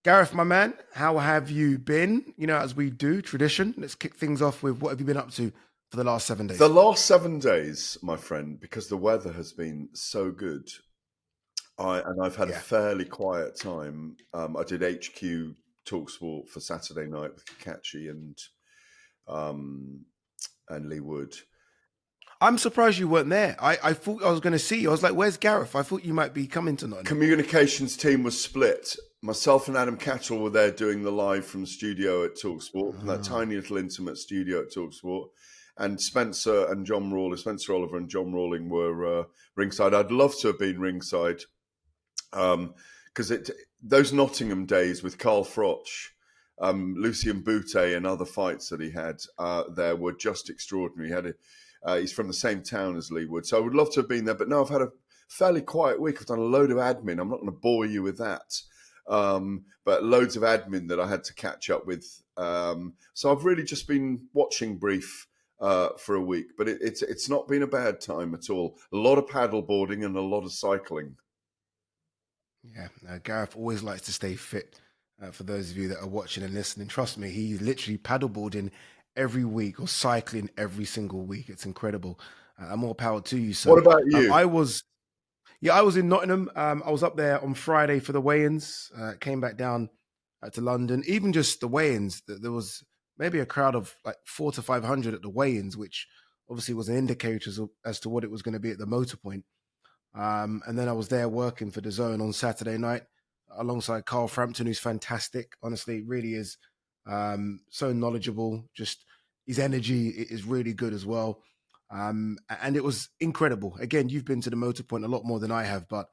Gareth, my man, how have you been? You know, as we do, tradition. Let's kick things off with what have you been up to for the last 7 The days? last 7 days, my friend, because the weather has been so good, I've had a Yeah. fairly quiet time. I did HQ talkSPORT for Saturday night with Cacace and Lee Wood. I'm surprised you weren't there. I thought I was going to see you. I was like, where's Gareth? I thought you might be coming to Nottingham. Communications team was split. Myself and Adam Cattrall were there doing the live from studio at talkSPORT, from that tiny little intimate studio at talkSPORT. And Spencer Oliver and John Rawling were ringside. I'd love to have been ringside because those Nottingham days with Carl Froch, Lucien Boutte and other fights that he had there were just extraordinary. He's from the same town as Lee Wood. So I would love to have been there. But no, I've had a fairly quiet week. I've done a load of admin. I'm not going to bore you with that. But loads of admin that I had to catch up with. So I've really just been watching brief for a week. But it's not been a bad time at all. A lot of paddle boarding and a lot of cycling. Yeah, Gareth always likes to stay fit. For those of you that are watching and listening, trust me, he's literally paddleboarding every week or cycling every single week. It's incredible. More power to you. So, What about you? I was in Nottingham. I was up there on Friday for the weigh-ins. Came back down to London. Even just the weigh-ins, there was maybe a crowd of like 400 to 500 at the weigh-ins, which obviously was an indicator as to what it was going to be at the Motor Point. And then I was there working for the Zone on Saturday night alongside Carl Frampton, who's fantastic. Honestly, really is so knowledgeable. Just his energy is really good as well. And it was incredible. Again, you've been to the Motor Point a lot more than I have, but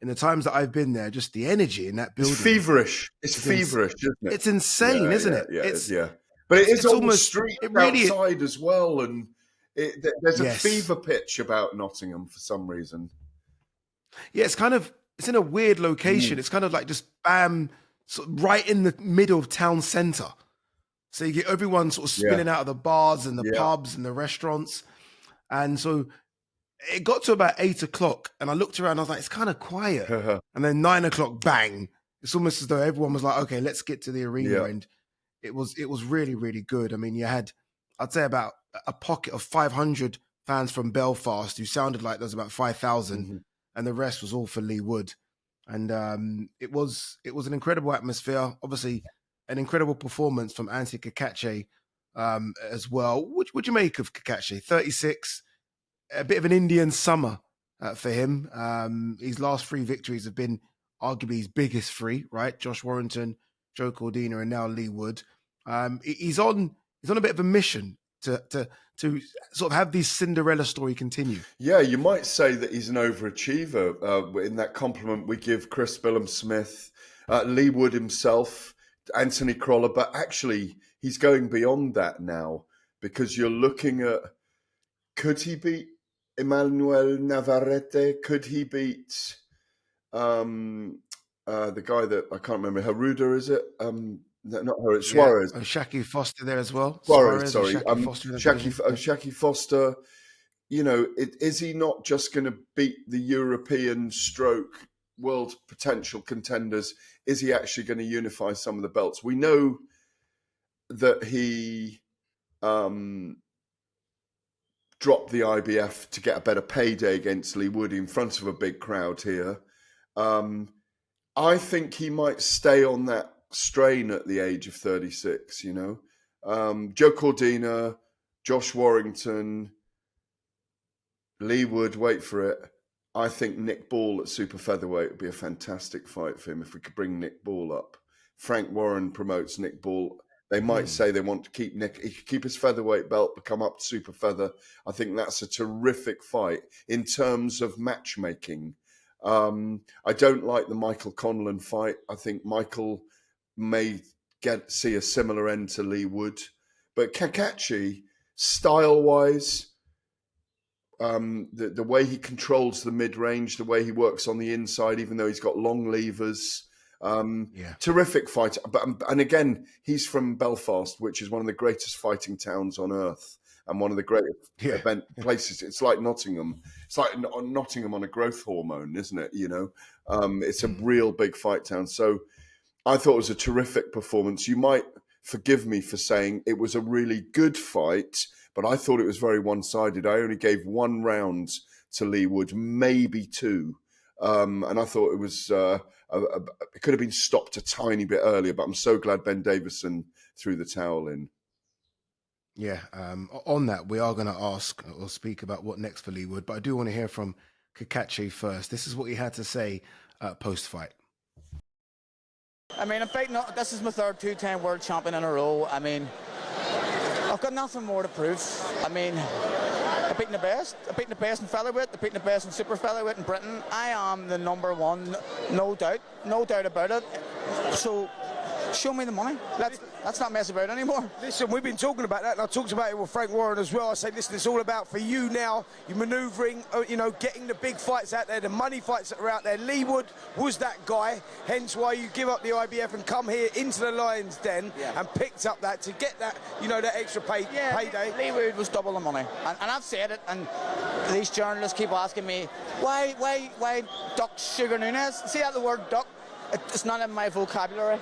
in the times that I've been there, just the energy in that building. It's feverish. It's feverish, isn't it? It's insane, isn't it? Yeah. But it is on almost, the street really outside as well. And there's a Yes. fever pitch about Nottingham for some reason. Yeah, it's in a weird location. It's kind of like just bam, sort of right in the middle of town centre. So you get everyone sort of spilling out of the bars and the pubs and the restaurants. And so it got to about 8 o'clock and I looked around, I was like, it's kind of quiet. And then 9 o'clock, bang. It's almost as though everyone was like, okay, let's get to the arena. And it was really, really good. I mean, you had, I'd say about a pocket of 500 fans from Belfast who sounded like there was about 5,000. And the rest was all for Lee Wood. And it was an incredible atmosphere. Obviously, an incredible performance from Anthony Cacace as well. What'd you make of Cacace? 36, a bit of an Indian summer for him. His last 3 victories have been arguably his biggest 3, right? Josh Warrington, Joe Cordina, and now Lee Wood. He's on a bit of a mission to sort of have this Cinderella story continue. Yeah, you might say that he's an overachiever in that compliment we give Chris Billam-Smith, Lee Wood himself, Anthony Crolla, but actually he's going beyond that now because you're looking at, could he beat Emmanuel Navarrete? Could he beat the guy that I can't remember, Haruda, is it? Not her, it's Suarez. Shaki Foster there as well. Suarez, sorry. Shaki Foster, you know, is he not just going to beat the European stroke world potential contenders? Is he actually going to unify some of the belts? We know that he dropped the IBF to get a better payday against Lee Wood in front of a big crowd here. I think he might stay on that strain at the age of 36, you know. Joe Cordina, Josh Warrington, Lee Wood, wait for it. I think Nick Ball at super featherweight would be a fantastic fight for him if we could bring Nick Ball up. Frank Warren promotes Nick Ball. They might say they want to keep Nick. He could keep his featherweight belt, but come up to super feather. I think that's a terrific fight in terms of matchmaking. I don't like the Michael Conlon fight. I think Michael may see a similar end to Lee Wood. But Cacace, style-wise, the way he controls the mid-range, the way he works on the inside, even though he's got long levers, terrific fighter. And again, he's from Belfast, which is one of the greatest fighting towns on earth and one of the great event places. It's like Nottingham. It's like Nottingham on a growth hormone, isn't it? You know, it's a real big fight town. So I thought it was a terrific performance. You might forgive me for saying it was a really good fight, but I thought it was very one-sided. I only gave 1 round to Leigh Wood, maybe 2. And I thought it was it could have been stopped a tiny bit earlier, but I'm so glad Ben Davison threw the towel in. Yeah, on that, we are going to ask or speak about what next for Leigh Wood, but I do want to hear from Cacace first. This is what he had to say post-fight. I mean, this is my third 210 world champion in a row. I mean, I've got nothing more to prove. I mean, I've beaten the best. I've beaten the best in featherweight. I've beaten the best in super featherweight in Britain. I am the #1, no doubt about it. So, show me the money. Let's not mess about anymore. Listen, we've been talking about that, and I talked about it with Frank Warren as well. I say, listen, it's all about for you now. You're manoeuvring, getting the big fights out there, the money fights that are out there. Leigh Wood was that guy, hence why you give up the IBF and come here into the Lions Den and picked up that to get that, that extra payday. Leigh Wood was double the money, and I've said it, and these journalists keep asking me, why duck Sugar Nunes? See how the word duck? It's not in my vocabulary.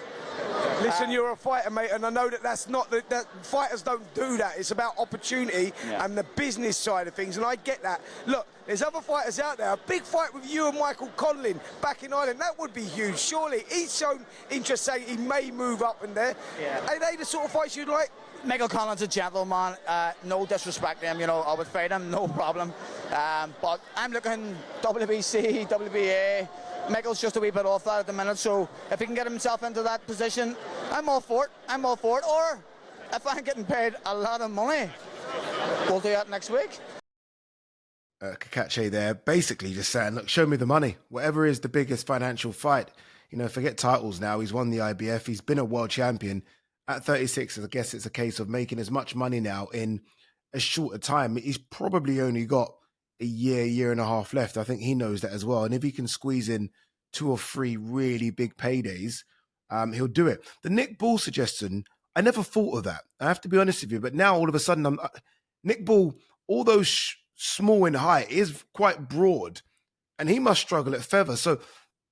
Listen, you're a fighter, mate, and I know that's not that fighters don't do that. It's about opportunity and the business side of things, and I get that. Look, there's other fighters out there. A big fight with you and Michael Conlon back in Ireland, that would be huge. Surely he's shown interest, saying he may move up in there. Are they the sort of fights you'd like? Michael Conlon's a gentleman, no disrespect to him, I would fight him, no problem. But I'm looking WBC, WBA. Michael's just a wee bit off that at the minute, so if he can get himself into that position, I'm all for it. Or if I'm getting paid a lot of money, we'll do that next week. Cacace there, basically just saying, look, show me the money. Whatever is the biggest financial fight. Forget titles now. He's won the IBF. He's been a world champion. At 36, I guess it's a case of making as much money now in a shorter time. He's probably only got a year and a half left. I think he knows that as well. And if he can squeeze in 2 or 3 really big paydays, he'll do it. The Nick Ball suggestion, I never thought of that. I have to be honest with you. But now all of a sudden, Nick Ball, although small in height, is quite broad. And he must struggle at feather. So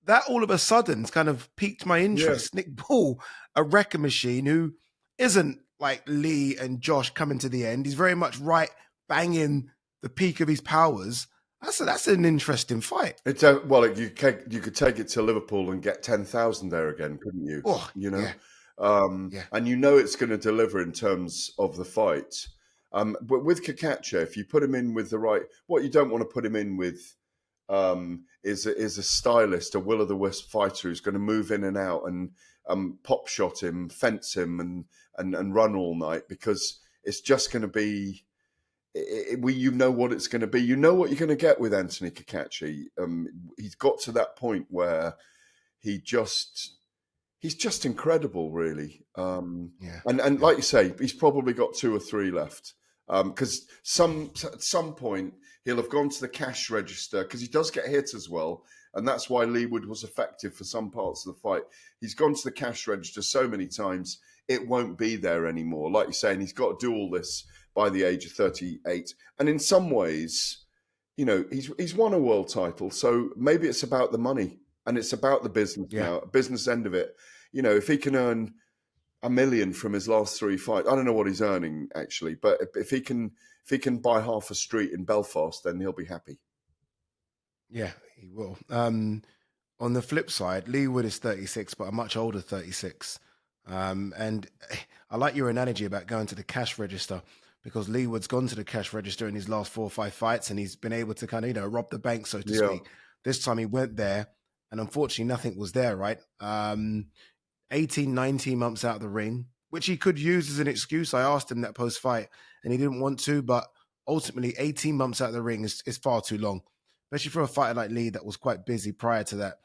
that all of a sudden kind of piqued my interest. Nick Ball, a wrecker machine who isn't like Lee and Josh coming to the end. He's very much right banging the peak of his powers. That's an interesting fight. It's you could take it to Liverpool and get 10,000 there again, couldn't you? Oh, And it's going to deliver in terms of the fight. But with Cacace, if you put him in with the right, what you don't want to put him in with is a stylist, a will-o'-the-wisp fighter who's going to move in and out and pop shot him, fence him, and run all night, because it's just going to be. You know what it's going to be. You know what you're going to get with Anthony Cacace. He's got to that point where he's just incredible, really. And like you say, he's probably got 2 or 3 left. Because at some point he'll have gone to the cash register, because he does get hit as well, and that's why Leigh Wood was effective for some parts of the fight. He's gone to the cash register so many times it won't be there anymore. Like you're saying, he's got to do all this by the age of 38, and in some ways, he's won a world title, so maybe it's about the money and it's about the business now, business end of it. If he can earn $1 million from his last 3 fights, I don't know what he's earning actually, but if he can buy half a street in Belfast, then he'll be happy. Yeah, he will. On the flip side, Leigh Wood is 36, but a much older 36. And I like your analogy about going to the cash register, because Leigh Wood's gone to the cash register in his last 4 or 5 fights, and he's been able to kind of, rob the bank, so to speak. This time he went there, and unfortunately nothing was there, right? 18, 19 months out of the ring, which he could use as an excuse. I asked him that post-fight, and he didn't want to, but ultimately 18 months out of the ring is far too long, especially for a fighter like Lee that was quite busy prior to that.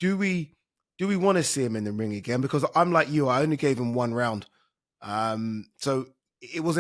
Do we want to see him in the ring again? Because I'm like you, I only gave him 1 round. So it was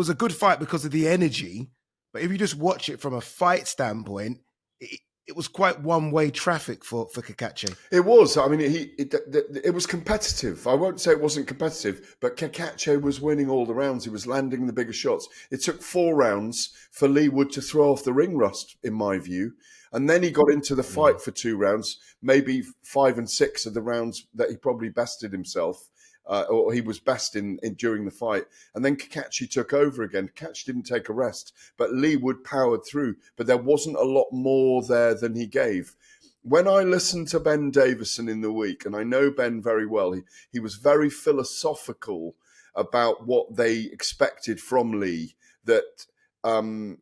a good fight because of the energy, but if you just watch it from a fight standpoint, it was quite one-way traffic for Cacace. It was. I mean, it was competitive. I won't say it wasn't competitive, but Cacace was winning all the rounds. He was landing the bigger shots. It took 4 rounds for Leigh Wood to throw off the ring rust, in my view. And then he got into the fight for 2 rounds, maybe 5 and 6 of the rounds that he probably bested himself, or he was best in during the fight. And then Cacace took over again. Cacace didn't take a rest, but Leigh Wood powered through. But there wasn't a lot more there than he gave. When I listened to Ben Davison in the week, and I know Ben very well, he was very philosophical about what they expected from Leigh, that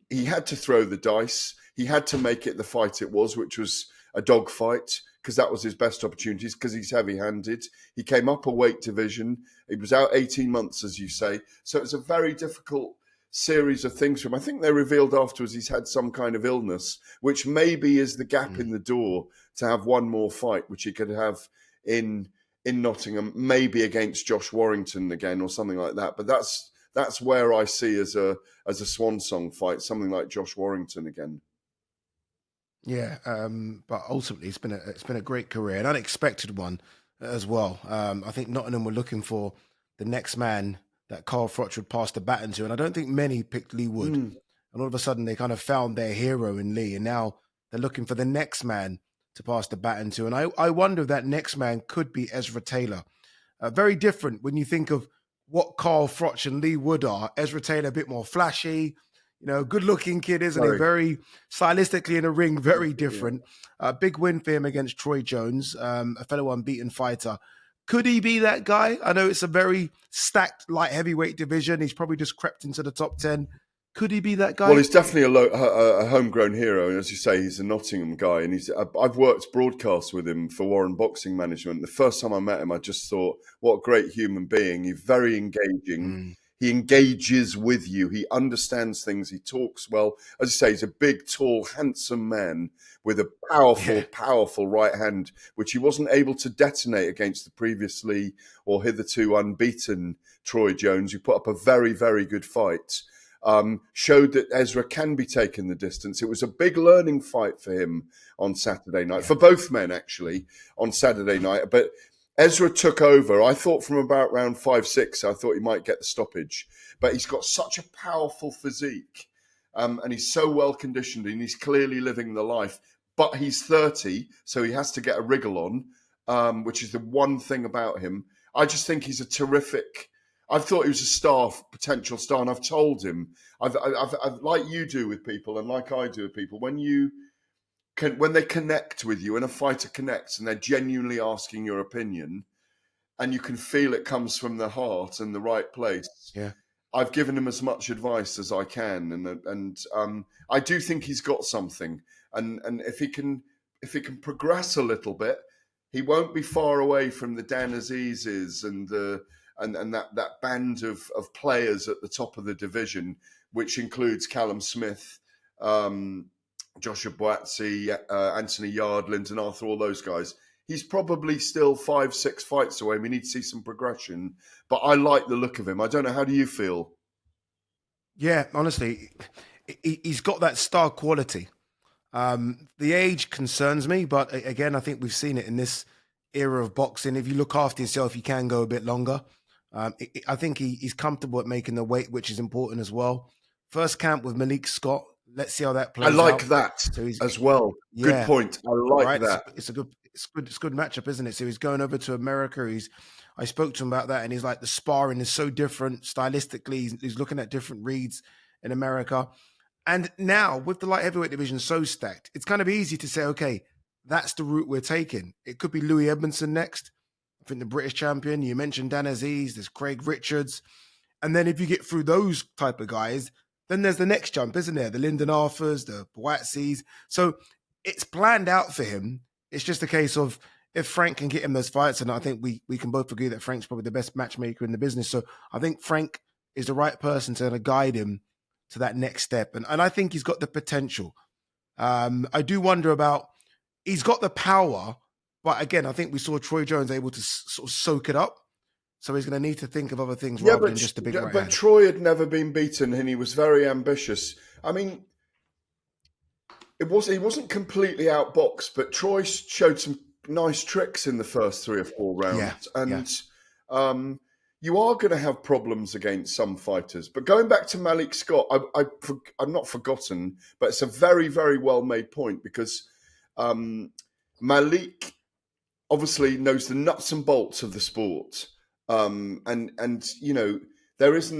he had to throw the dice. He had to make it the fight it was, which was a dogfight, because that was his best opportunities, because he's heavy-handed. He came up a weight division. He was out 18 months, as you say. So it's a very difficult series of things for him. I think they revealed afterwards he's had some kind of illness, which maybe is the gap in the door to have one more fight, which he could have in Nottingham, maybe against Josh Warrington again or something like that. But that's where I see as a swan song fight, something like Josh Warrington again. Yeah, but ultimately it's been a great career, an unexpected one as well. I think Nottingham were looking for the next man that Carl Froch would pass the baton to, and I don't think many picked Leigh Wood. And all of a sudden they kind of found their hero in Leigh, and now they're looking for the next man to pass the baton to. And I wonder if that next man could be Ezra Taylor. Very different when you think of what Carl Froch and Leigh Wood are. Ezra Taylor a bit more flashy, good-looking kid, isn't he? Very stylistically in the ring, very different. Big win for him against Troy Jones, a fellow unbeaten fighter. Could he be that guy? I know it's a very stacked light heavyweight division. He's probably just crept into the top 10. Could he be that guy? Well, he's definitely a homegrown hero. And as you say, he's a Nottingham guy. And I've worked broadcasts with him for Warren Boxing Management. The first time I met him, I just thought, what a great human being. He's very engaging. He engages with you. He understands things. He talks well. As you say, he's a big, tall, handsome man with a powerful right hand, which he wasn't able to detonate against the previously or hitherto unbeaten Troy Jones, who put up a very, very good fight. Showed that Ezra can be taken the distance. It was a big learning fight for him on Saturday night, for both men, actually, on Saturday night. But Ezra took over. I thought from about round 5-6, I thought he might get the stoppage. But he's got such a powerful physique, and he's so well conditioned, and he's clearly living the life. But he's 30, so he has to get a wriggle on, which is the one thing about him. I just think he's a terrific. I've thought he was a potential star, and I've told him, I've like you do with people, and like I do with people, when they connect with you, and a fighter connects, and they're genuinely asking your opinion, and you can feel it comes from the heart and the right place. Yeah, I've given him as much advice as I can, and I do think he's got something, and if he can progress a little bit, he won't be far away from the Dan Azizes and that band of players at the top of the division, which includes Callum Smith, Joshua Boatsi, Anthony Yardland and Arthur, all those guys. He's probably still 5-6 fights away. We need to see some progression, but I like the look of him. I don't know. How do you feel? Yeah, honestly, he's got that star quality. The age concerns me, but again, I think we've seen it in this era of boxing. If you look after yourself, you can go a bit longer. I think he's comfortable at making the weight, which is important as well. First camp with Malik Scott. Let's see how that plays out. I like that as well. Yeah, good point. I like that. It's a good matchup, isn't it? So he's going over to America. I spoke to him about that, and he's like, the sparring is so different stylistically. He's looking at different reads in America. And now with the light heavyweight division so stacked, it's kind of easy to say, okay, that's the route we're taking. It could be Louis Edmondson next. I think the British champion. You mentioned Dan Aziz. There's Craig Richards. And then if you get through those type of guys, then there's the next jump, isn't there? The Lyndon Arthurs, the Boatsis. So it's planned out for him. It's just a case of if Frank can get him those fights, and I think we can both agree that Frank's probably the best matchmaker in the business. So I think Frank is the right person to guide him to that next step. And I think he's got the potential. I do wonder about, he's got the power, but again, I think we saw Troy Jones able to sort of soak it up. So he's going to need to think of other things rather than just a big right hand. Troy had never been beaten, and he was very ambitious. I mean, he wasn't completely outboxed, but Troy showed some nice tricks in the first 3 or 4 rounds. you are going to have problems against some fighters. But going back to Malik Scott, I'm not forgotten, but it's a very, very well-made point because Malik obviously knows the nuts and bolts of the sport. And you know, there's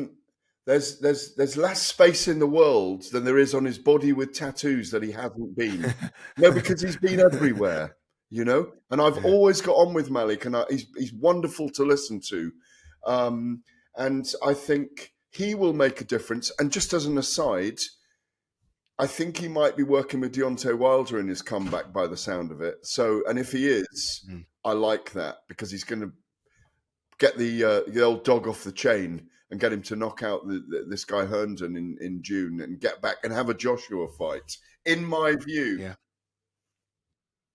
less space in the world than there is on his body with tattoos that he hasn't been. No, because he's been everywhere, you know. And I've always got on with Malik, and he's wonderful to listen to. And I think he will make a difference. And just as an aside, I think he might be working with Deontay Wilder in his comeback by the sound of it. So, and if he is, I like that because he's going to get the old dog off the chain and get him to knock out this guy Herndon in June and get back and have a Joshua fight, in my view. Yeah.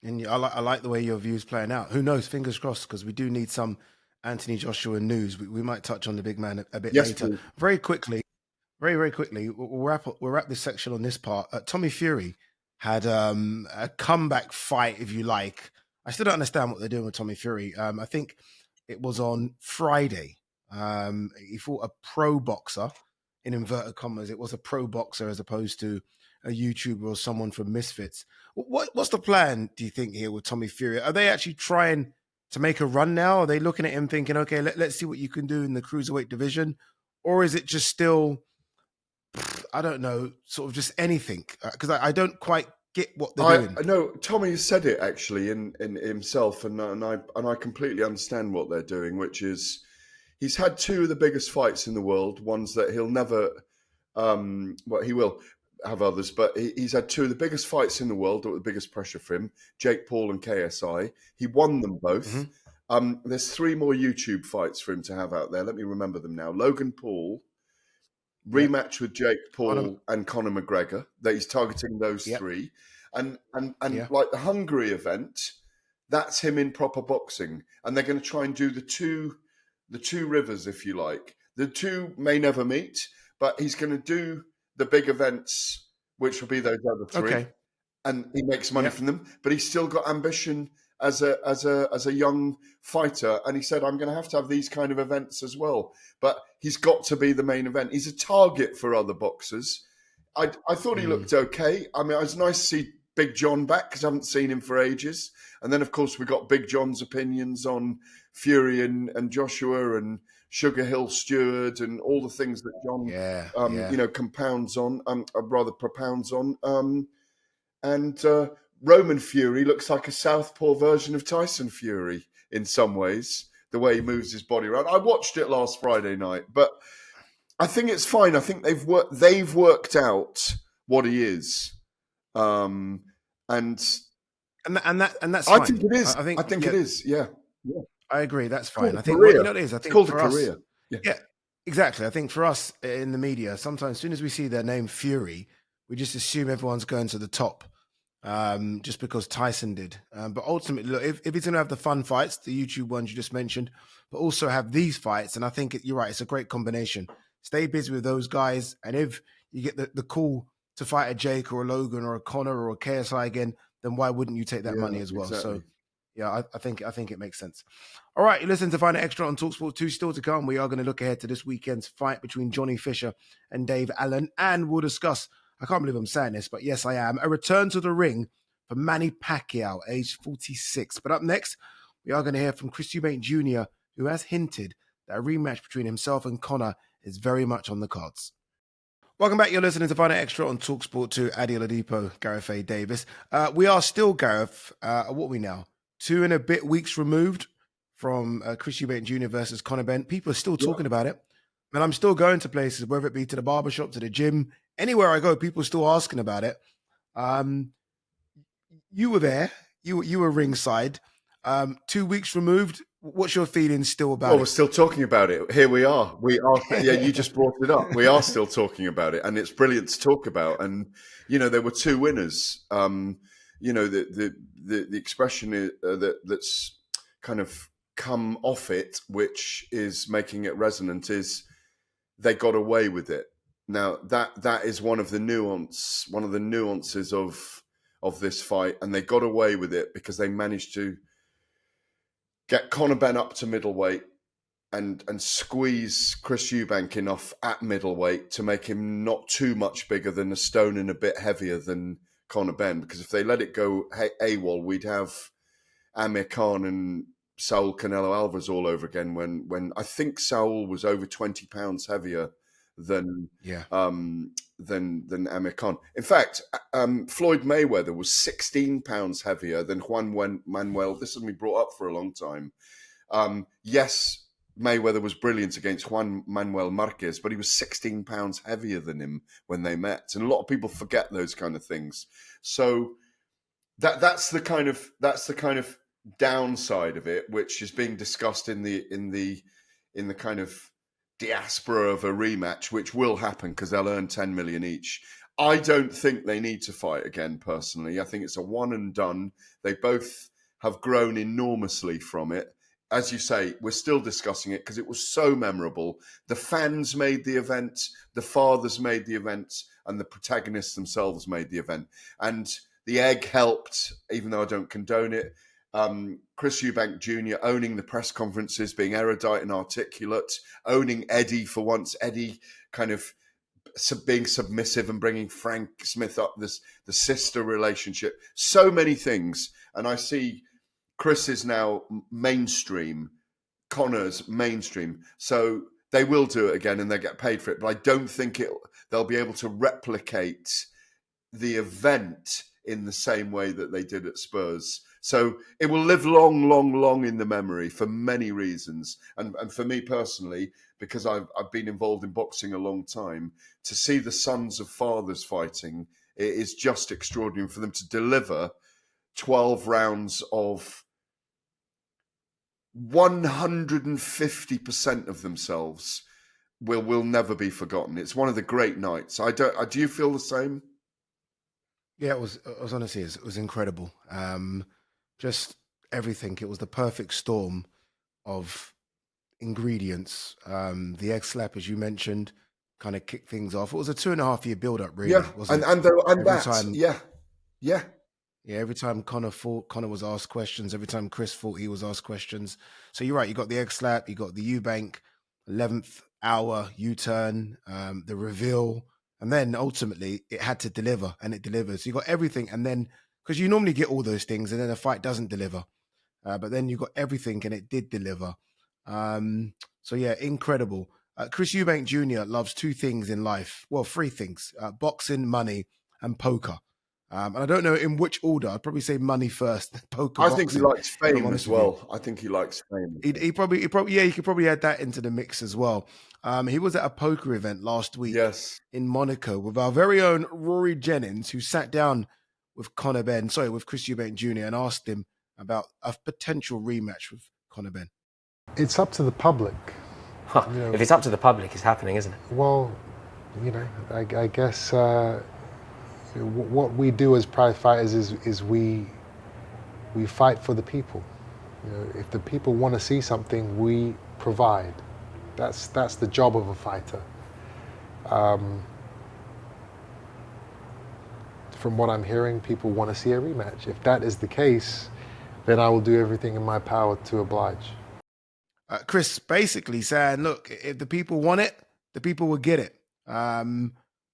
And I like the way your view's playing out. Who knows? Fingers crossed, because we do need some Anthony Joshua news. We might touch on the big man a bit later. Please. Very quickly, we'll wrap this section on this part. Tommy Fury had a comeback fight, if you like. I still don't understand what they're doing with Tommy Fury. I think it was on Friday. He fought a pro boxer, in inverted commas. It was a pro boxer as opposed to a YouTuber or someone from Misfits. What's the plan, do you think, here with Tommy Fury? Are they actually trying to make a run now? Are they looking at him thinking, okay, let's see what you can do in the cruiserweight division? Or is it just still, I don't know, sort of just anything? Because I don't quite get what they're doing. No, Tommy said it actually in himself, and I completely understand what they're doing, which is he's had two of the biggest fights in the world, ones that he'll never, he will have others, but he's had two of the biggest fights in the world, or the biggest pressure for him, Jake Paul and KSI. He won them both. There's three more YouTube fights for him to have out there. Let me remember them now. Logan Paul, rematch with Jake Paul and Conor McGregor. That he's targeting those three. And like the Hungary event, that's him in proper boxing. And they're going to try and do the two rivers, if you like. The two may never meet, but he's going to do the big events, which will be those other three. Okay. And he makes money from them, but he's still got ambition as a young fighter. And he said, I'm going to have these kind of events as well. But he's got to be the main event. He's a target for other boxers. I thought he looked okay. I mean, it was nice to see Big John back because I haven't seen him for ages. And then, of course, we got Big John's opinions on Fury and Joshua and Sugar Hill Stewart and all the things that John, compounds on, propounds on. And Roman Fury looks like a southpaw version of Tyson Fury in some ways, the way he moves his body around. I watched it last Friday night, but I think it's fine. I think they've worked out what he is, and that's fine. I think it is. I think it is. Yeah. I agree. That's fine. I think it is. I think it's called for a us, career. Yeah, exactly. I think for us in the media, sometimes as soon as we see their name Fury, we just assume everyone's going to the top, just because Tyson did. But ultimately, look, if he's going to have the fun fights, the YouTube ones you just mentioned, but also have these fights, and I think you're right, it's a great combination. Stay busy with those guys, and if you get the call to fight a Jake or a Logan or a Conor or a KSI again, then why wouldn't you take that money as well? Exactly. So, yeah, I think it makes sense. All right, you listen to Find It Extra on talkSPORT 2. Still to come, we are going to look ahead to this weekend's fight between Johnny Fisher and Dave Allen, and we'll discuss, I can't believe I'm saying this, but yes, I am, a return to the ring for Manny Pacquiao, age 46. But up next, we are going to hear from Chris Eubank Jr., who has hinted that a rematch between himself and Conor is very much on the cards. Welcome back. You're listening to Find It Extra on talkSPORT 2. Adi Oladipo, Gareth A. Davies. We are still, Gareth, what are we now? 2 and a bit weeks removed from Chris Eubank Jr. versus Conor Benn. People are still talking about it. And I'm still going to places, whether it be to the barbershop, to the gym, anywhere I go, people are still asking about it. You were there. You were ringside. 2 weeks removed. What's your feeling still about it? We're still talking about it. Here we are. Yeah, you just brought it up. We are still talking about it, and it's brilliant to talk about. And, there were 2 winners. The expression is, that's kind of come off it, which is making it resonant, is they got away with it. Now, that is one of the nuances of this fight, and they got away with it because they managed to get Conor Benn up to middleweight, squeeze Chris Eubank enough at middleweight to make him not too much bigger than a stone and a bit heavier than Conor Benn. Because if they let it go AWOL, we'd have Amir Khan and Saul Canelo Alvarez all over again. When I think Saul was over 20 pounds heavier than Amir Khan. In fact, Floyd Mayweather was 16 pounds heavier than Juan Manuel. This has been brought up for a long time. Yes, Mayweather was brilliant against Juan Manuel Marquez, but he was 16 pounds heavier than him when they met, and a lot of people forget those kind of things. So that's the kind of downside of it, which is being discussed in the kind of diaspora of a rematch, which will happen because they'll earn 10 million each. I don't think they need to fight again, personally. I think it's a one and done. They both have grown enormously from it. As you say, we're still discussing it because it was so memorable. The fans made the event, the fathers made the event, and the protagonists themselves made the event. And the egg helped, even though I don't condone it. Chris Eubank Jr. owning the press conferences, being erudite and articulate, owning Eddie for once. Eddie kind of being submissive and bringing Frank Smith up, the sister relationship. So many things. And I see Chris is now mainstream, Conor's mainstream. So they will do it again and they get paid for it. But I don't think they'll be able to replicate the event in the same way that they did at Spurs. So it will live long, long, long in the memory for many reasons. And for me personally, because I've been involved in boxing a long time, to see the sons of fathers fighting, it is just extraordinary. For them to deliver 12 rounds of 150% of themselves will never be forgotten. It's one of the great nights. Do you feel the same? Yeah, it was honestly, it was incredible. Just everything. It was the perfect storm of ingredients. The egg slap, as you mentioned, kind of kicked things off. It was a 2.5 year build up, really. Yeah, wasn't and every that, time, yeah. Every time Conor fought, Conor was asked questions. Every time Chris fought, he was asked questions. So you're right. You got the egg slap. You got the Eubank 11th hour U-turn, the reveal, and then ultimately it had to deliver, and it delivered. So you got everything, and then because you normally get all those things, and then the fight doesn't deliver, but then you got everything, and it did deliver. So yeah, incredible. Chris Eubank Jr. loves 2 things in life. Well, 3 things: boxing, money, and poker. And I don't know in which order. I'd probably say money first, poker. I boxing, think he likes fame as well. I think he likes fame. He probably, yeah, you could probably add that into the mix as well. He was at a poker event last week in Monaco with our very own Rory Jennings, who sat down with with Chris Eubank Jr. and asked him about a potential rematch with Conor Benn. It's up to the public. Huh. You know, if it's up to the public, it's happening, isn't it? Well, I guess what we do as prize fighters is we fight for the people. If the people want to see something, we provide. That's the job of a fighter. From what I'm hearing, people want to see a rematch. If that is the case, then I will do everything in my power to oblige. Chris basically saying, look, if the people want it, the people will get it.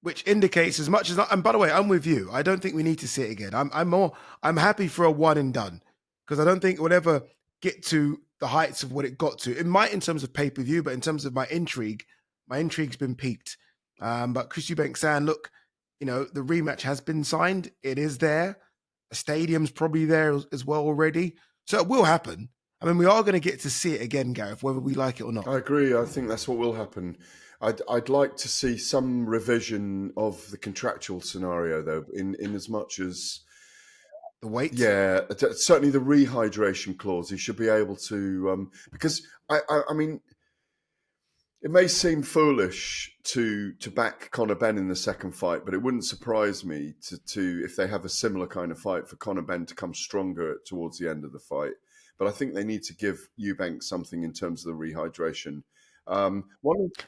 Which indicates as much as, and by the way, I'm with you. I don't think we need to see it again. I'm happy for a one and done, because I don't think it will ever get to the heights of what it got to. It might in terms of pay-per-view, but in terms of my intrigue's been piqued. But Chris Eubank saying, look, the rematch has been signed. It is there. The stadium's probably there as well already. So it will happen. I mean, we are going to get to see it again, Gareth, whether we like it or not. I agree. I think that's what will happen. I'd like to see some revision of the contractual scenario, though, in as much as the weight. Yeah, certainly the rehydration clause. He should be able to, because I mean, it may seem foolish to back Conor Benn in the second fight, but it wouldn't surprise me to if they have a similar kind of fight for Conor Benn to come stronger towards the end of the fight. But I think they need to give Eubank something in terms of the rehydration.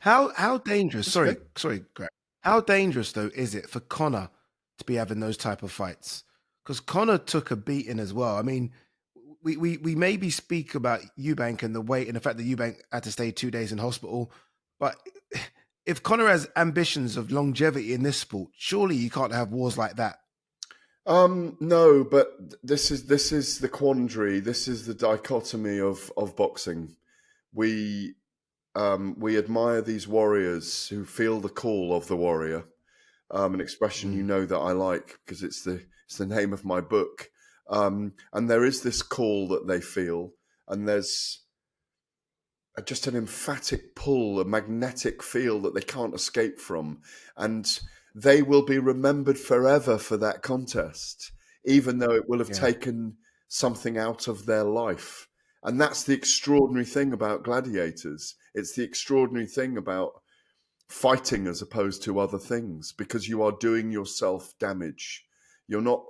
How dangerous? Sorry, Greg. How dangerous though is it for Conor to be having those type of fights? Because Conor took a beating as well. I mean, we maybe speak about Eubank and the weight and the fact that Eubank had to stay 2 days in hospital, but if Conor has ambitions of longevity in this sport, surely you can't have wars like that. No, but this is the quandary. This is the dichotomy of boxing. We admire these warriors who feel the call of the warrior. An expression you know that I like because it's the name of my book. And there is this call that they feel, and there's just an emphatic pull, a magnetic feel that they can't escape from. And they will be remembered forever for that contest, even though it will have taken something out of their life. And that's the extraordinary thing about gladiators. It's the extraordinary thing about fighting as opposed to other things, because you are doing yourself damage. You're not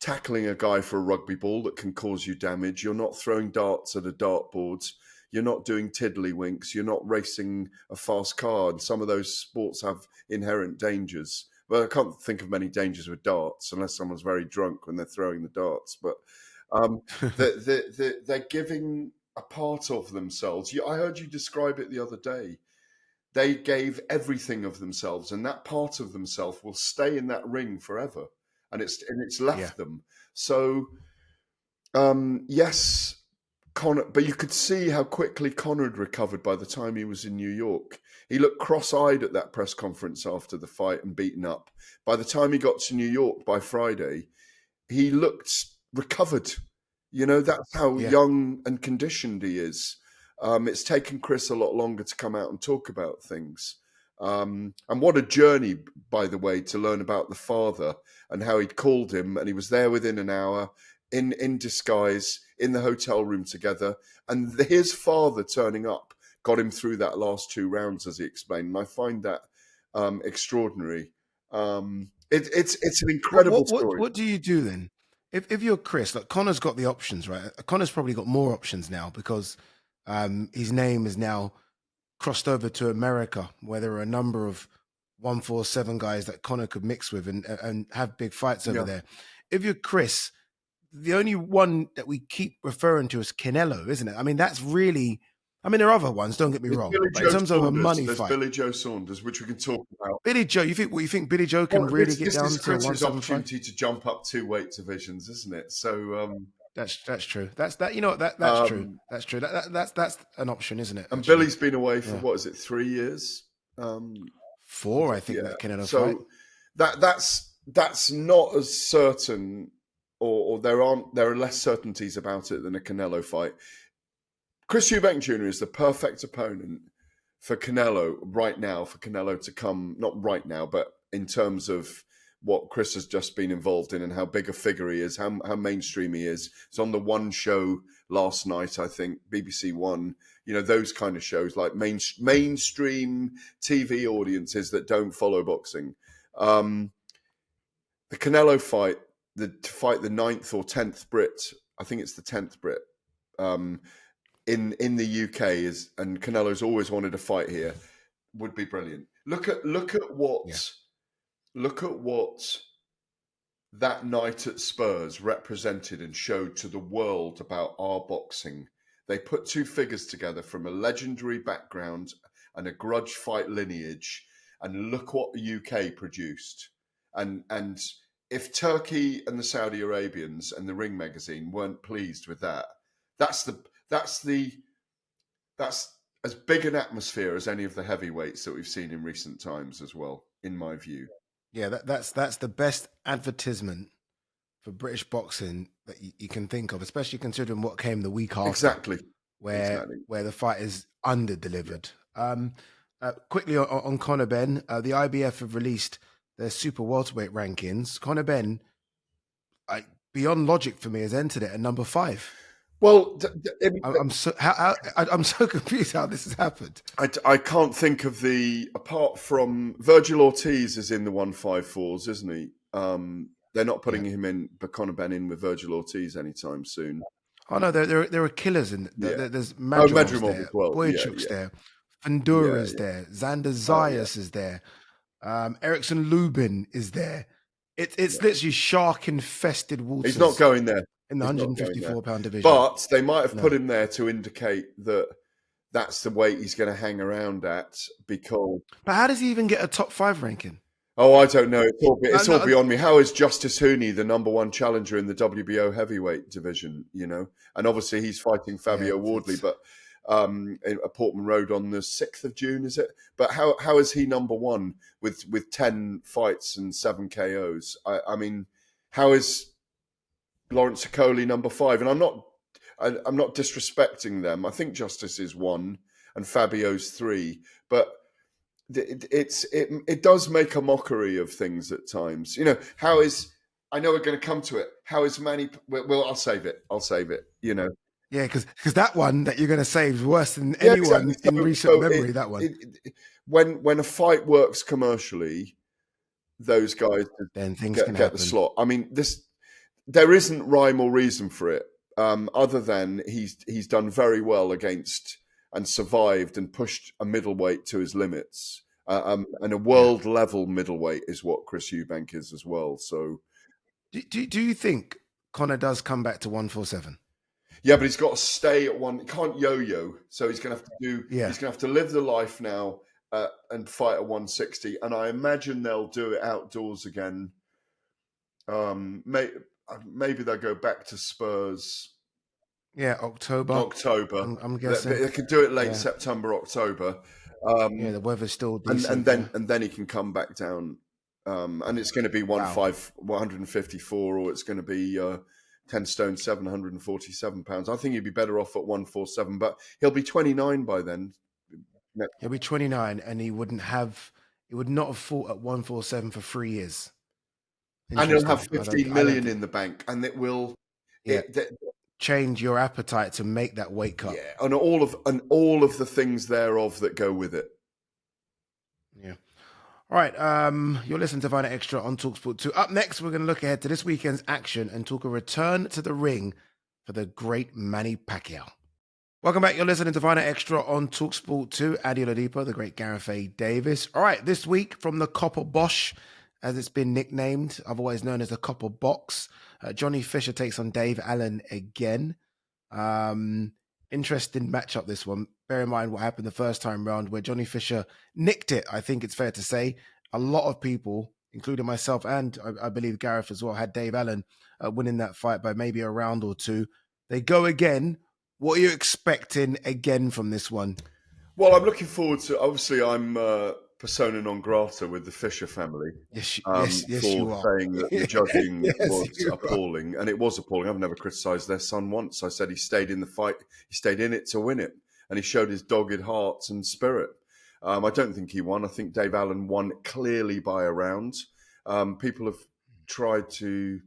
tackling a guy for a rugby ball that can cause you damage. You're not throwing darts at a dartboard. You're not doing tiddlywinks. You're not racing a fast car. And some of those sports have inherent dangers. Well, I can't think of many dangers with darts unless someone's very drunk when they're throwing the darts. But they're giving a part of themselves. I heard you describe it the other day. They gave everything of themselves, and that part of themselves will stay in that ring forever. And it's left them. So, yes, Conor, but you could see how quickly Conor had recovered by the time he was in New York. He looked cross-eyed at that press conference after the fight and beaten up. By the time he got to New York by Friday, he looked recovered. You know, that's how young and conditioned he is. It's taken Chris a lot longer to come out and talk about things. And what a journey, by the way, to learn about the father and how he'd called him, and he was there within an hour in disguise in the hotel room together, and his father turning up got him through that last 2 rounds, as he explained. And I find that extraordinary. It's an incredible story. What do you do then? If you're Chris, like Conor's got the options, right? Conor's probably got more options now because his name is now crossed over to America, where there are a number of 147 guys that Conor could mix with and have big fights over there. If you're Chris, the only one that we keep referring to is Canelo, isn't it? I mean, that's really... I mean, there are other ones, don't get me wrong. But in terms of a money fight... Billy Joe Saunders, which we can talk about. Billy Joe, you think Billy Joe can really get down to 175? It's opportunity to jump up 2 weight divisions, isn't it? So... That's true. That's true. That's true. That's an option, isn't it? And Billy's been away for what is it, 3 years? 4, I think. That Canelo fight. So that's not as certain, or there are less certainties about it than a Canelo fight. Chris Eubank Jr. is the perfect opponent for Canelo right now. For Canelo to come, not right now, but in terms of what Chris has just been involved in and how big a figure he is, how mainstream he is. It's on the One show last night, I think, BBC One. You know, those kind of shows, like mainstream TV audiences that don't follow boxing. The Canelo fight, the 9th or 10th Brit, I think it's the 10th Brit, in the UK is, and Canelo's always wanted a fight here, would be brilliant. Look at what that night at Spurs represented and showed to the world about our boxing. They put 2 figures together from a legendary background and a grudge fight lineage, and look what the UK produced. And if Turkey and the Saudi Arabians and the Ring magazine weren't pleased with that, that's as big an atmosphere as any of the heavyweights that we've seen in recent times as well, in my view. Yeah, that's the best advertisement for British boxing that you can think of, especially considering what came the week after. Exactly. Where the fight is under-delivered. Quickly on Conor Benn, the IBF have released their super welterweight rankings. Conor Benn, beyond logic for me, has entered it at number 5. Well, I'm so confused how this has happened. I can't think of apart from Virgil Ortiz is in the 154s, isn't he? They're not putting him in, Conor Benn in with Virgil Ortiz anytime soon. Oh no, there are killers in there. There's Madrimov there, as well. Boychuk's there, Fundura's there, Xander Zayas is there, Erickson Lubin is there. It's literally shark-infested waters. He's not going there. in the He's not going 154-pound division. But they might have put him there to indicate that that's the weight he's going to hang around at because... But how does he even get a top 5 ranking? Oh, I don't know. It's all beyond me. How is Justice Hooney the #1 challenger in the WBO heavyweight division, you know? And obviously he's fighting Fabio Wardley, but at Portman Road on the 6th of June, is it? But how is he #1 with 10 fights and 7 KOs? I mean, how is Lawrence Okoli #5? And I'm not disrespecting them. I think Justice is 1 and Fabio's 3, but it does make a mockery of things at times. You know, how is... I know we're going to come to it. How is Manny... Well, I'll save it. You know. Yeah, because that one that you're going to say is worse than anyone in recent memory. That one. When a fight works commercially, those guys then things get can happen. The slot. I mean, there isn't rhyme or reason for it, other than he's done very well against and survived and pushed a middleweight to his limits. And a world level middleweight is what Chris Eubank is as well. So, do you think Conor does come back to 147? Yeah, but he's got to stay at one. He can't yo-yo, so he's going to have to do. Yeah. He's going to have to live the life now and fight at 160. And I imagine they'll do it outdoors again. Maybe they'll go back to Spurs. Yeah, October. I'm guessing they could do it late September, October. The weather's still decent. And then he can come back down. And it's going to be 154, or it's going to be 10 stone, 747 pounds. I think he'd be better off at 147, but he'll be 29 by then. He'll be 29, and he would not have fought at 147 for 3 years. And he'll have 15 million in the bank, and it will change your appetite to make that weight cut. Yeah, and all of the things thereof that go with it. Yeah. All right, you're listening to Fight Extra on talkSPORT 2. Up next, we're going to look ahead to this weekend's action and talk a return to the ring for the great Manny Pacquiao. Welcome back. You're listening to Fight Extra on talkSPORT 2. Adi Oladipo, the great Gareth Davies. All right, this week from the Copper Bosch, as it's been nicknamed, otherwise known as the Copper Box, Johnny Fisher takes on Dave Allen again. Interesting matchup, this one. Bear in mind what happened the first time round where Johnny Fisher nicked it, I think it's fair to say. A lot of people, including myself and I believe Gareth as well, had Dave Allen winning that fight by maybe a round or two. They go again. What are you expecting again from this one? Well, I'm looking forward to... Obviously, I'm persona non grata with the Fisher family. Yes, for you are. Saying that the judging was appalling. And it was appalling. I've never criticised their son once. I said he stayed in the fight. He stayed in it to win it. And he showed his dogged heart and spirit. I don't think he won. I think Dave Allen won clearly by a round. People have tried to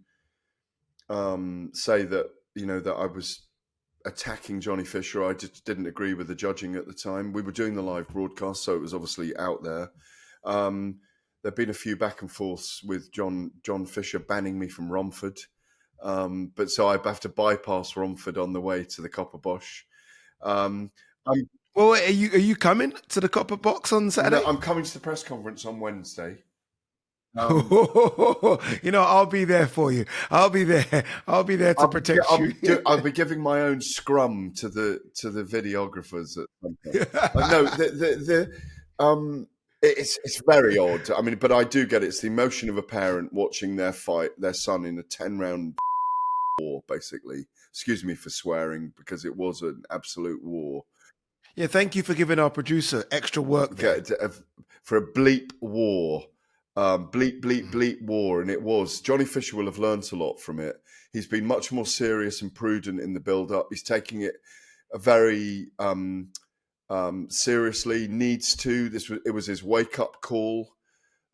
say that, that I was attacking Johnny Fisher. I just didn't agree with the judging at the time. We were doing the live broadcast, so it was obviously out there. There've been a few back and forths with John Fisher banning me from Romford. But so I have to bypass Romford on the way to the Copper Bosch. Well, are you coming to the Copper Box on Saturday? No, I'm coming to the press conference on Wednesday. I'll be there for you. I'll be there to protect you. I'll be giving my own scrum to the videographers at some point. It's very odd. I mean, but I do get it. It's the emotion of a parent watching their son in a 10-round war, basically. Excuse me for swearing, because it was an absolute war. Yeah, thank you for giving our producer extra work there. For a bleep war. Bleep war. And it was. Johnny Fisher will have learnt a lot from it. He's been much more serious and prudent in the build-up. He's taking it very seriously, needs to. It was his wake-up call.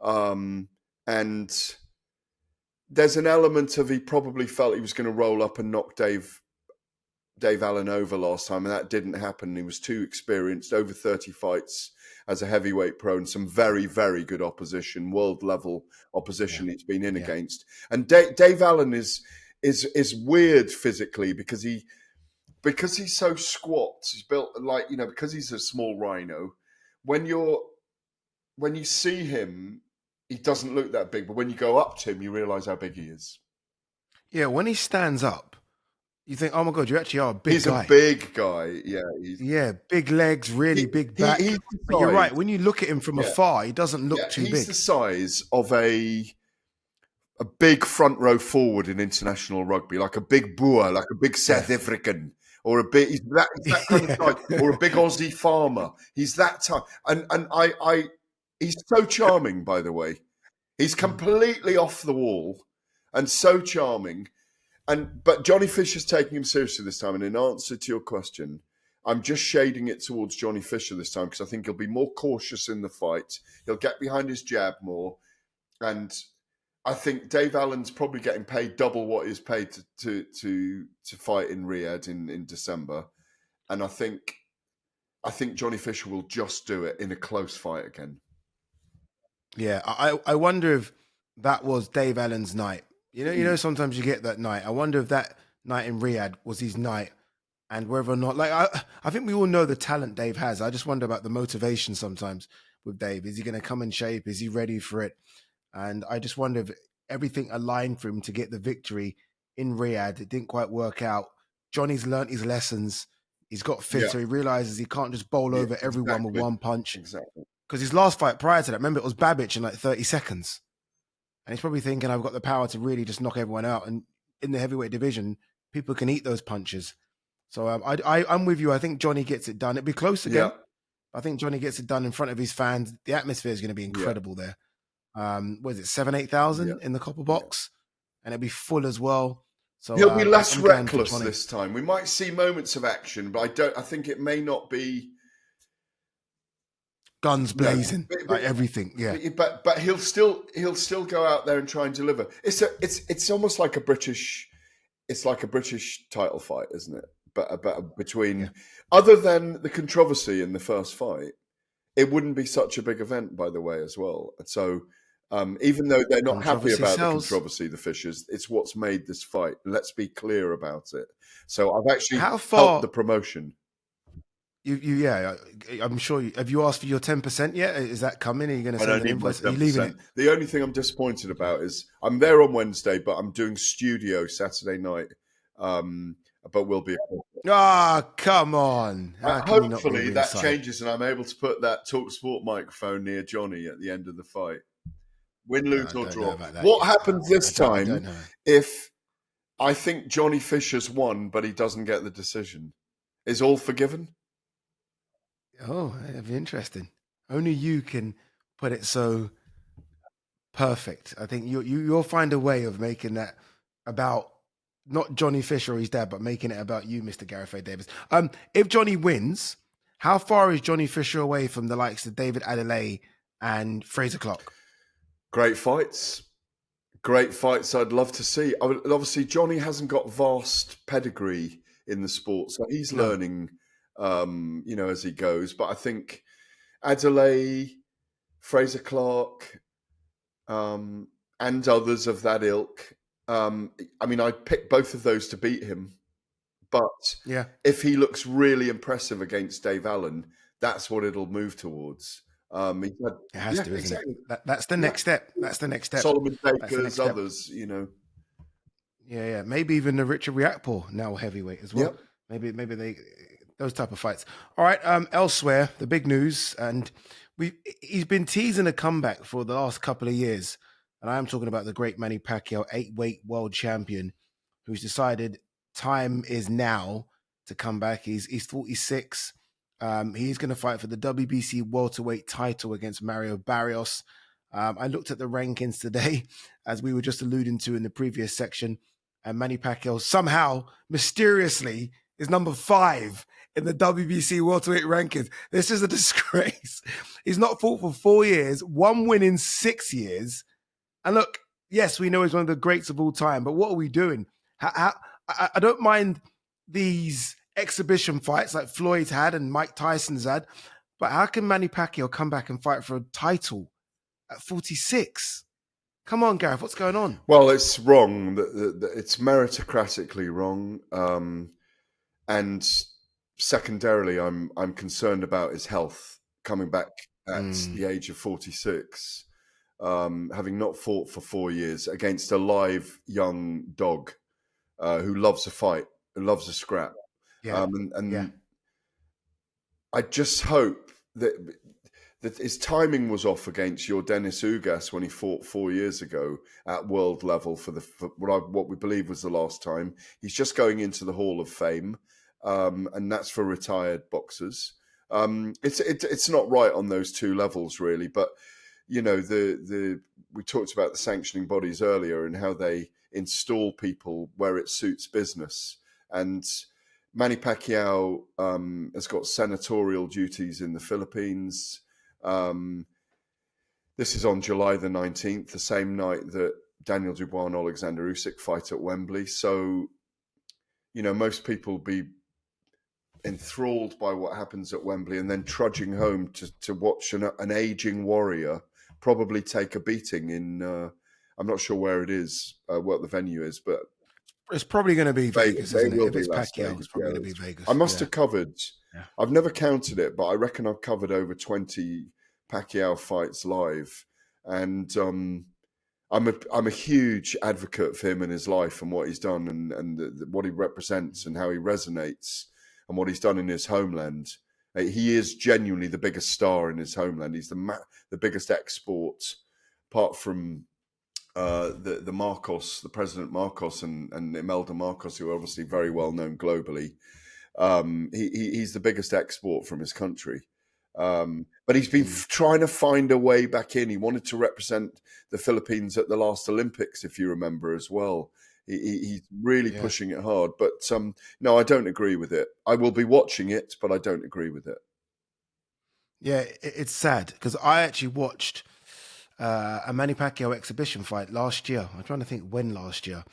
And there's an element of he probably felt he was going to roll up and knock Dave Allen over last time, and that didn't happen. He was too experienced, over 30 fights as a heavyweight pro, and some very, very good opposition, world-level opposition he's been in against. And Dave Allen is weird physically because he's so squat. He's built because he's a small rhino. When you see him, he doesn't look that big, but when you go up to him, you realise how big he is. Yeah, when he stands up, You think, oh my God, you actually are a big He's guy. a big guy. Yeah. Yeah, big legs, really big back. But you're right. When you look at him from afar, he doesn't look too big. He's the size of a big front row forward in international rugby, like a big Boer, like a big South African, or a big he's that kind of size, or a big Aussie farmer. He's that type, and he's so charming. By the way, he's completely off the wall and so charming. But Johnny Fisher's taking him seriously this time. And in answer to your question, I'm just shading it towards Johnny Fisher this time because I think he'll be more cautious in the fight. He'll get behind his jab more, and I think Dave Allen's probably getting paid double what he's paid to fight in Riyadh in December, and I think Johnny Fisher will just do it in a close fight again. Yeah, I wonder if that was Dave Allen's night. You know, sometimes you get that night. I wonder if that night in Riyadh was his night, and whether or not, like, I think we all know the talent Dave has. I just wonder about the motivation sometimes with Dave. Is he going to come in shape? Is he ready for it? And I just wonder if everything aligned for him to get the victory in Riyadh. It didn't quite work out. Johnny's learnt his lessons. He's got fitter. He realizes he can't just bowl over everyone with one punch. Exactly. Because his last fight prior to that, remember, it was Babbage in like 30 seconds. And he's probably thinking, I've got the power to really just knock everyone out. And in the heavyweight division, people can eat those punches. So I'm with you. I think Johnny gets it done. It'll be close again. Yeah. I think Johnny gets it done in front of his fans. The atmosphere is going to be incredible there. What is it, 7,000-8,000 in the Copper Box? And it'll be full as well. So he'll be less reckless this time. We might see moments of action, but I think it may not be guns blazing, like everything. Yeah, but he'll still go out there and try and deliver. It's almost like a British. It's like a British title fight, isn't it? But between other than the controversy in the first fight, it wouldn't be such a big event, by the way, as well. So even though they're not happy about the controversy, the Fishers, it's what's made this fight. Let's be clear about it. So I've actually helped the promotion. I'm sure. Have you asked for your 10% yet? Is that coming? Are you going to send an invoice? Are you leaving it? The only thing I'm disappointed about is I'm there on Wednesday, but I'm doing studio Saturday night. But we'll be. Come on! Hopefully that changes, and I'm able to put that talkSPORT microphone near Johnny at the end of the fight. Win, lose, or draw. What happens this time if I think Johnny Fisher's won, but he doesn't get the decision? Is all forgiven? Oh, that'd be interesting. Only you can put it so perfect. I think you'll find a way of making that about not Johnny Fisher or his dad, but making it about you, Mr. Gareth A. Davis. If Johnny wins, how far is Johnny Fisher away from the likes of David Adelaide and Fraser Clark? Great fights. I'd love to see. Obviously, Johnny hasn't got vast pedigree in the sport, so he's learning. As he goes. But I think Adelaide, Fraser Clark, and others of that ilk. I'd pick both of those to beat him. But if he looks really impressive against Dave Allen, that's what it'll move towards. It has to, isn't it? That's the next step. That's the next step. Solomon Baker's, others, Yeah. Maybe even the Richard Riakporhe, now heavyweight as well. Yep. Maybe they... Those type of fights. All right. Elsewhere, the big news, and he's been teasing a comeback for the last couple of years, and I am talking about the great Manny Pacquiao, 8-weight world champion, who's decided time is now to come back. He's 46. He's going to fight for the WBC welterweight title against Mario Barrios. I looked at the rankings today, as we were just alluding to in the previous section, and Manny Pacquiao somehow, mysteriously, is number 5 in the WBC welterweight rankings. This is a disgrace. He's not fought for 4 years, 1 win in 6 years. And look, yes, we know he's one of the greats of all time, but what are we doing? I don't mind these exhibition fights like Floyd's had and Mike Tyson's had, but how can Manny Pacquiao come back and fight for a title at 46? Come on, Gareth, what's going on? Well, it's wrong. It's meritocratically wrong. And secondarily, I'm concerned about his health coming back at the age of 46, having not fought for 4 years against a live young dog who loves a fight. who loves a scrap. Yeah. And I just hope that his timing was off against your Dennis Ugas when he fought 4 years ago at world level for what we believe was the last time. He's just going into the Hall of Fame, and that's for retired boxers. It's not right on those two levels really, but you know we talked about the sanctioning bodies earlier and how they install people where it suits business. And Manny Pacquiao has got senatorial duties in the Philippines. This is on July the 19th, the same night that Daniel Dubois and Alexander Usyk fight at Wembley. So, you know, most people be enthralled by what happens at Wembley and then trudging home to watch an aging warrior probably take a beating in, I'm not sure where it is, what the venue is, but it's probably going to be Vegas, isn't it? If it's Pacquiao, Vegas, it's probably going to be Vegas. I must have covered, I've never counted it, but I reckon I've covered over 20 Pacquiao fights live. And I'm a huge advocate for him and his life and what he's done and what he represents and how he resonates and what he's done in his homeland. He is genuinely the biggest star in his homeland. He's the biggest export, apart from the Marcos, the President Marcos and Imelda Marcos, who are obviously very well known globally. He's the biggest export from his country. But he's been trying to find a way back in. He wanted to represent the Philippines at the last Olympics, if you remember as well. He's really pushing it hard. But no, I don't agree with it. I will be watching it, but I don't agree with it. Yeah, it's sad because I actually watched a Manny Pacquiao exhibition fight last year. I'm trying to think when last year.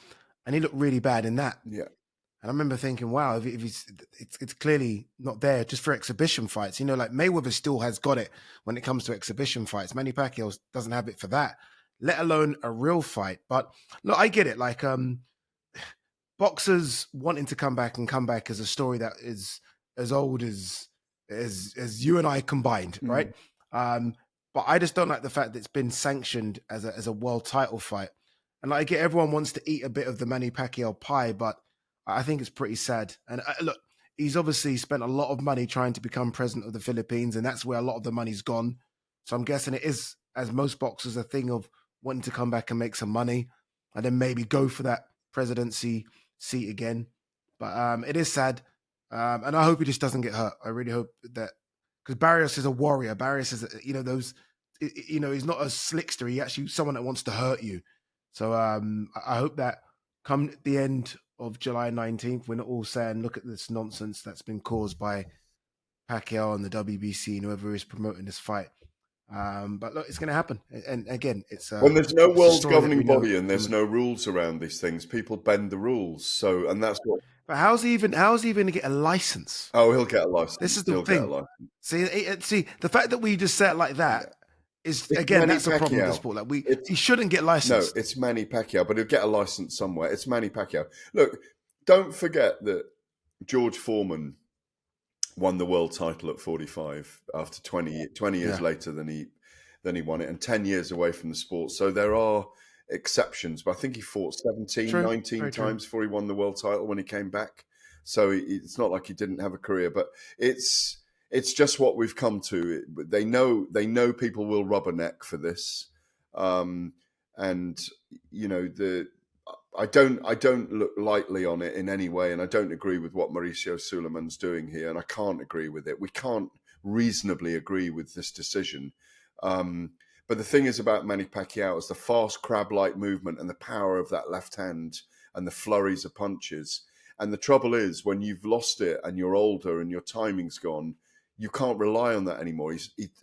And he looked really bad in that. Yeah. And I remember thinking, wow, if it's clearly not there just for exhibition fights. You know, like Mayweather still has got it when it comes to exhibition fights. Manny Pacquiao doesn't have it for that, let alone a real fight. But look, I get it. Like boxers wanting to come back as a story that is as old as you and I combined, right? But I just don't like the fact that it's been sanctioned as a world title fight. And like, I get everyone wants to eat a bit of the Manny Pacquiao pie, but I think it's pretty sad. And look, he's obviously spent a lot of money trying to become president of the Philippines, and that's where a lot of the money's gone. So I'm guessing it is, as most boxers, a thing of wanting to come back and make some money and then maybe go for that presidency seat again. But it is sad. And I hope he just doesn't get hurt. I really hope that, because Barrios is a warrior. Barrios is, he's not a slickster. He actually someone that wants to hurt you. So I hope that come the end of July 19th, we're not all saying, look at this nonsense that's been caused by Pacquiao and the WBC and whoever is promoting this fight. But look, it's going to happen. And again, it's when there's no world governing body and there's no rules around these things, people bend the rules. So, and that's what. But how's he even going to get a license? Oh, he'll get a license. This is the thing. See, the fact that we just say it like that is, again, that's a problem with the sport. Like he shouldn't get licensed. No, it's Manny Pacquiao, but he'll get a license somewhere. It's Manny Pacquiao. Look, don't forget that George Foreman won the world title at 45 after 20 years later than he won it, and 10 years away from the sport. So there are exceptions, but I think he fought 19 times before he won the world title when he came back. So it's not like he didn't have a career, but it's just what we've come to. They know people will rubberneck for this, and you know I don't look lightly on it in any way, and I don't agree with what Mauricio Suleiman's doing here, and I can't agree with it. We can't reasonably agree with this decision. But the thing is about Manny Pacquiao is the fast crab-like movement and the power of that left hand and the flurries of punches. And the trouble is, when you've lost it and you're older and your timing's gone, you can't rely on that anymore.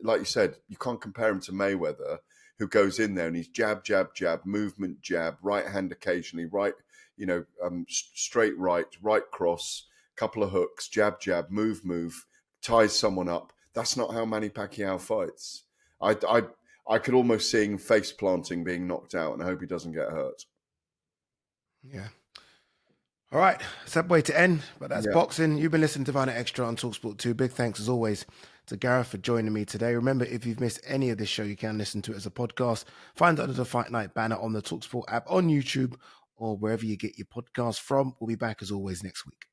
Like you said, you can't compare him to Mayweather, who goes in there and he's jab, jab, jab, movement, jab, right hand occasionally, right, straight right cross, couple of hooks, jab, jab, move, ties someone up. That's not how Manny Pacquiao fights. I could almost see him face planting, being knocked out, and I hope he doesn't get hurt. Yeah. All right, sad way to end, but that's boxing. You've been listening to Vinyl Extra on talkSPORT 2. Big thanks, as always, to Gareth for joining me today. Remember, if you've missed any of this show, you can listen to it as a podcast. Find it under the Fight Night banner on the talkSPORT app, on YouTube, or wherever you get your podcast from. We'll be back as always next week.